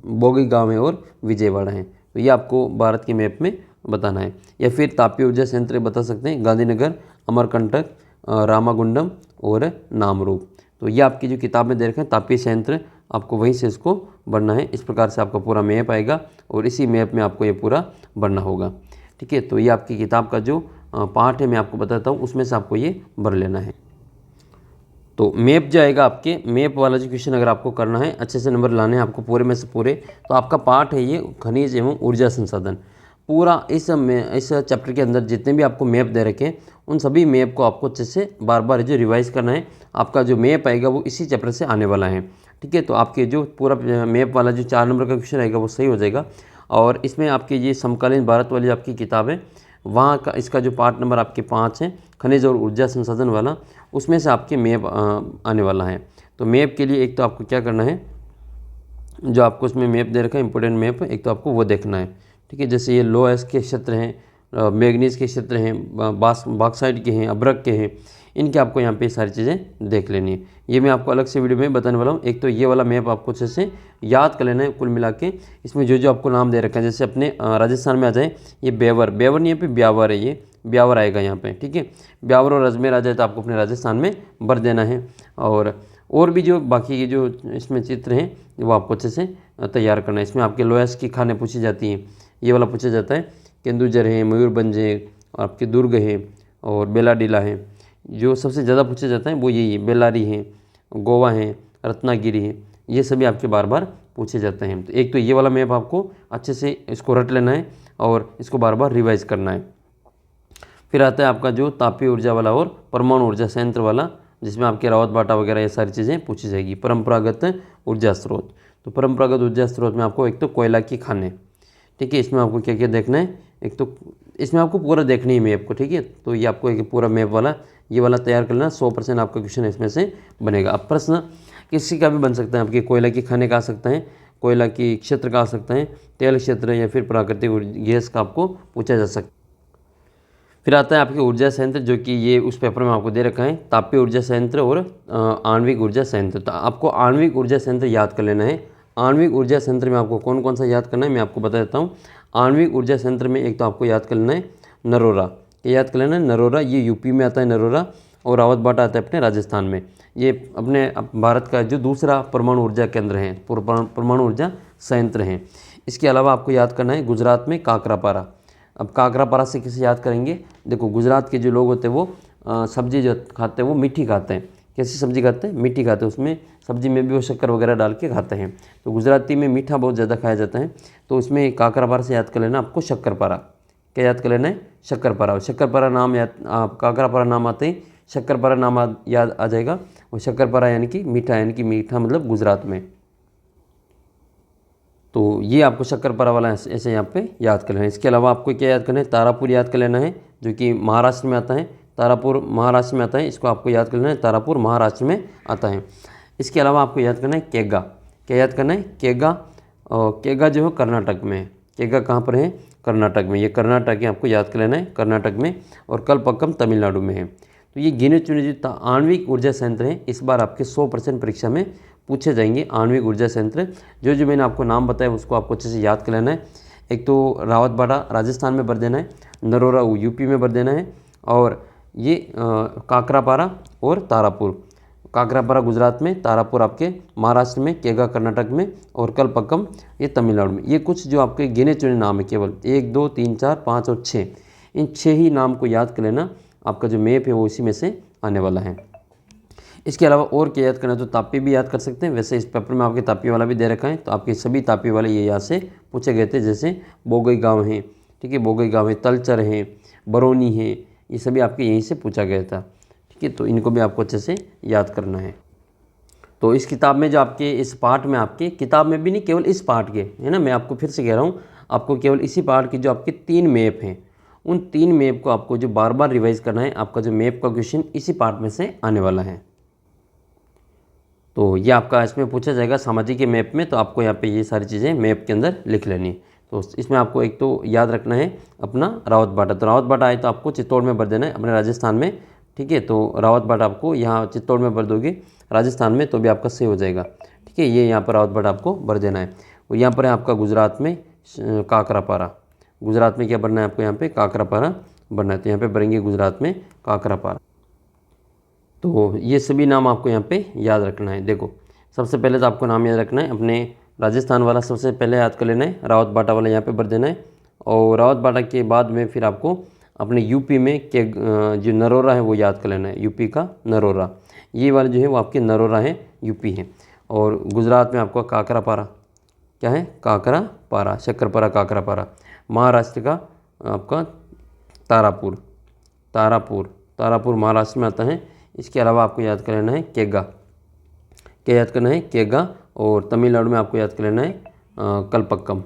[SPEAKER 1] है और विजयवाड़ा है। तो ये आपको भारत के मैप में बताना है। या फिर तापीय ऊर्जा संयंत्र बता सकते हैं, गांधीनगर, अमरकंटक, रामागुंडम और नामरूप। तो ये आपकी जो किताब में दे रखा है तापीय संयंत्र, आपको वहीं से इसको भरना है। इस प्रकार से आपका पूरा मैप आएगा और इसी मैप में आपको ये पूरा भरना होगा, ठीक है। तो ये आपकी किताब का जो पार्ट है मैं आपको बताता हूँ, उसमें से आपको ये भर लेना है। तो मैप जो आएगा आपके मैप वाला जो क्वेश्चन अगर आपको करना है, अच्छे से नंबर लाने हैं आपको पूरे में से पूरे, तो आपका पार्ट है ये खनिज एवं ऊर्जा संसाधन। पूरा इस चैप्टर के अंदर जितने भी आपको मैप दे रखे हैं उन सभी मैप को आपको अच्छे से बार बार जो रिवाइज करना है। आपका जो मैप आएगा वो इसी चैप्टर से आने वाला है, ठीक है। तो आपके जो पूरा मैप वाला जो 4 नंबर का क्वेश्चन आएगा वो सही हो जाएगा। और इसमें आपके ये समकालीन भारत वाली आपकी किताब है, वहाँ का इसका जो पार्ट नंबर आपके 5 है खनिज और ऊर्जा संसाधन वाला, उसमें से आपके मैप आने वाला है। तो मैप के लिए एक तो आपको क्या करना है, जो आपको उसमें मैप दे रखा है इंपॉर्टेंट मैप, एक तो आपको वो देखना है, ठीक है। जैसे ये लोएस के क्षेत्र हैं, मैग्नीज के क्षेत्र हैं, बॉक्साइट के हैं, अब्रक के हैं, इनके आपको यहाँ पे सारी चीज़ें देख लेनी है। ये मैं आपको अलग से वीडियो में बताने वाला हूँ। एक तो ये वाला मैप आपको अच्छे से याद कर लेना है कुल मिला के। इसमें जो जो आपको नाम दे रखा है, जैसे अपने राजस्थान में आ जाए, ये बेवर नहीं, यहाँ पे ब्यावर है, ये ब्यावर आएगा यहाँ पे, ठीक है। ब्यावर और अजमेर आ जाए तो आपको अपने राजस्थान में भर देना है। और भी जो बाकी के जो इसमें चित्र हैं वो आपको अच्छे से तैयार करना है। इसमें आपके लोएस की खानें पूछी जाती हैं, ये वाला पूछा जाता है, केंदुझर है, मयूरभंज है, आपके दुर्ग है और बेलाडीला है। जो सबसे ज़्यादा पूछा जाता है वो यही है, बेल्लारी है, गोवा है, रत्नागिरी है, ये सभी आपके बार बार पूछे जाते हैं। तो एक तो ये वाला मैप आपको अच्छे से इसको रट लेना है और इसको बार बार रिवाइज करना है। फिर आता है आपका जो तापीय ऊर्जा वाला और परमाणु ऊर्जा संयंत्र वाला, जिसमें आपके रावत बाटा वगैरह ये सारी चीज़ें पूछी जाएगी। परंपरागत ऊर्जा स्रोत, तो परंपरागत ऊर्जा स्रोत में आपको एक तो कोयला की खानें, ठीक है, इसमें आपको क्या क्या देखना है, एक तो इसमें आपको पूरा देखना ही मैप को, ठीक है। तो ये आपको एक पूरा मैप वाला ये वाला तैयार कर लेना, 100% आपका क्वेश्चन इसमें से बनेगा। अब प्रश्न किसी का भी बन सकता है, आपके कोयला की खाने का आ सकता है, कोयला की क्षेत्र का आ सकता है, तेल क्षेत्र या फिर प्राकृतिक गैस का आपको पूछा जा सकता है। फिर आता है आपके ऊर्जा संयंत्र, जो कि ये उस पेपर में आपको दे रखा है, तापीय ऊर्जा संयंत्र और आणविक ऊर्जा संयंत्र। तो आपको आणविक ऊर्जा संयंत्र याद कर लेना है। आणविक ऊर्जा संयंत्र में आपको कौन कौन सा याद करना है मैं आपको बता देता हूँ। आणविक ऊर्जा संयंत्र में एक तो आपको याद कर लेना है नरोरा, ये याद कर लेना है नरोरा, ये यूपी में आता है नरोरा, और रावत बाटा आता है अपने राजस्थान में। ये अपने भारत का जो दूसरा परमाणु ऊर्जा केंद्र है, परमाणु ऊर्जा संयंत्र हैं। इसके अलावा आपको याद करना है गुजरात में काकरापारा। अब काकरापारा से किसे याद करेंगे, देखो गुजरात के जो लोग होते हैं वो सब्जी जो खाते हैं वो मीठी खाते हैं। कैसी सब्जी खाते हैं, मीठी खाते हैं, उसमें सब्जी में भी वो शक्कर वगैरह डाल के खाते हैं। तो गुजराती में मीठा बहुत ज़्यादा खाया जाता है। तो उसमें काकरापारा से याद कर लेना आपको शक्करपारा। क्या याद कर लेना है, शक्करपारा। शक्करपारा नाम याद, काकरापारा नाम आते ही शक्करपारा नाम याद आ जाएगा। और शक्करपारा यानी कि मीठा मतलब गुजरात में। तो ये आपको शक्करपारा वाला ऐसे यहाँ पे याद कर लेना है। इसके अलावा आपको क्या याद करना है, तारापुर याद कर लेना है, जो कि महाराष्ट्र में आता है। तारापुर महाराष्ट्र में आता है, इसको आपको याद कर लेना है, तारापुर महाराष्ट्र में आता है। इसके अलावा आपको याद करना है केगा। क्या याद करना है, केगा। और केगा जो है कर्नाटक में है। केगा कहाँ पर है, कर्नाटक में। ये कर्नाटक है, आपको याद कर लेना है, कर्नाटक में। और कलपक्कम तमिलनाडु में है। तो ये गिने चुने जो आणविक ऊर्जा संयंत्र हैं, इस बार आपके 100% परीक्षा में पूछे जाएंगे। आणविक ऊर्जा संयंत्र जो मैंने आपको नाम बताया उसको आपको अच्छे से याद कर लेना है। एक तो रावत बाटा राजस्थान में भर देना है, नरोरा यूपी में भर देना है, और ये काकरापारा और तारापुर। काकरापारा गुजरात में, तारापुर आपके महाराष्ट्र में, केगा कर्नाटक में, और कलपक्कम ये तमिलनाडु में। ये कुछ जो आपके गिने चुने नाम है, केवल 1 2 3 4 5 और 6, इन 6 ही नाम को याद कर लेना। आपका जो मैप है वो इसी में से आने वाला है। इसके अलावा और क्या याद करना, तो तापी भी याद कर सकते हैं। वैसे इस पेपर में आपके तापी वाला भी दे रखा है, तो आपके सभी तापी वाले ये यहाँ से पूछे गए थे। जैसे बोगई गांव है, ठीक है, बोगई गांव है, तलचर है, बरौनी है, ये सभी आपके यहीं से पूछा गया था, ठीक है। तो इनको भी आपको अच्छे से याद करना है। तो इस किताब में जो आपके इस पार्ट में, आपके किताब में भी नहीं, केवल इस पार्ट के है ना, मैं आपको फिर से कह रहा हूँ, आपको केवल इसी पार्ट के जो आपके 3 मैप हैं, उन 3 मैप को आपको जो बार बार रिवाइज करना है। आपका जो मैप का क्वेश्चन इसी पार्ट में से आने वाला है। तो ये आपका इसमें पूछा जाएगा सामाजिक के मैप में। तो आपको यहाँ पे ये सारी चीज़ें मैप के अंदर लिख लेनी। तो इसमें आपको एक तो याद रखना है अपना रावत बाटा। तो रावत बाटा आए तो आपको चित्तौड़ में भर देना है, अपने राजस्थान में, ठीक है। तो रावत बाटा आपको यहाँ चित्तौड़ में भर दोगे राजस्थान में, तो भी आपका सही हो जाएगा, ठीक है। ये यहाँ पर रावत बाटा आपको भर देना है। और यहाँ पर है आपका गुजरात में काकरापारा। गुजरात में क्या भरना है आपको, यहाँ पे काकरापारा भरना है। तो यहाँ पे भरेंगे गुजरात में काकरापारा। तो ये सभी नाम आपको यहाँ पे याद रखना है। देखो सबसे पहले तो आपको नाम याद रखना है अपने राजस्थान वाला, सबसे पहले याद कर लेना है, रावत बाटा वाला यहाँ पे भर देना है। और रावत बाटा के बाद में फिर आपको अपने यूपी में के जो नरोरा है वो याद कर लेना है, यूपी का नरोरा। ये वाला जो है वो आपके नरोरा है, यूपी है। और गुजरात में आपका काकरापारा, क्या है, काकरापारा, शक्करपारा काकरापारा। महाराष्ट्र का आपका तारापुर, तारापुर महाराष्ट्र में आता है। इसके अलावा आपको याद कर लेना है केगा। क्या याद करना है, केगा। और तमिलनाडु में आपको याद कर लेना है कलपक्कम।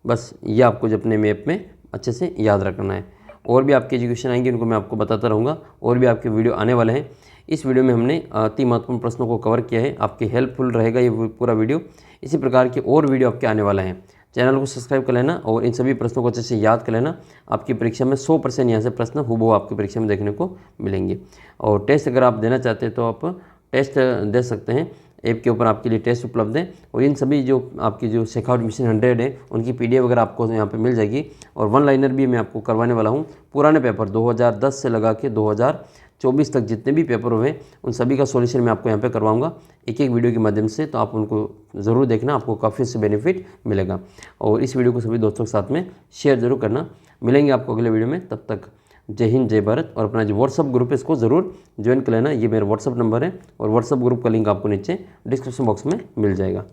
[SPEAKER 1] बस ये आपको जो अपने मैप में अच्छे से याद रखना है। और भी आपके एजुकेशन आएंगे, उनको मैं आपको बताता रहूँगा। और भी आपके वीडियो आने वाले हैं। इस वीडियो में हमने अति महत्वपूर्ण प्रश्नों को कवर किया है। आपके हेल्पफुल रहेगा ये पूरा वीडियो। इसी प्रकार के और वीडियो आपके आने वाले हैं। चैनल को सब्सक्राइब कर लेना और इन सभी प्रश्नों को अच्छे से याद कर लेना। आपकी परीक्षा में 100% यहाँ से प्रश्न हूबहू आपकी परीक्षा में देखने को मिलेंगे। और टेस्ट अगर आप देना चाहते हैं तो आप टेस्ट दे सकते हैं। ऐप के ऊपर आपके लिए टेस्ट उपलब्ध है। और इन सभी जो आपकी जो शेखावत मिशन 100 है उनकी PDF वगैरह आपको यहाँ पे मिल जाएगी। और 1 लाइनर भी मैं आपको करवाने वाला हूँ। पुराने पेपर 2010 से लगा के 2024 तक जितने भी पेपर हुए उन सभी का सॉल्यूशन मैं आपको यहाँ पे करवाऊँगा एक वीडियो के माध्यम से। तो आप उनको ज़रूर देखना, आपको काफ़ी से बेनिफिट मिलेगा। और इस वीडियो को सभी दोस्तों के साथ में शेयर ज़रूर करना। मिलेंगे आपको अगले वीडियो में, तब तक जय हिंद जय भारत। और अपना जो व्हाट्सअप ग्रुप है इसको ज़रूर ज्वाइन कर लेना। ये मेरा व्हाट्सअप नंबर है और व्हाट्सअप ग्रुप का लिंक आपको नीचे डिस्क्रिप्शन बॉक्स में मिल जाएगा।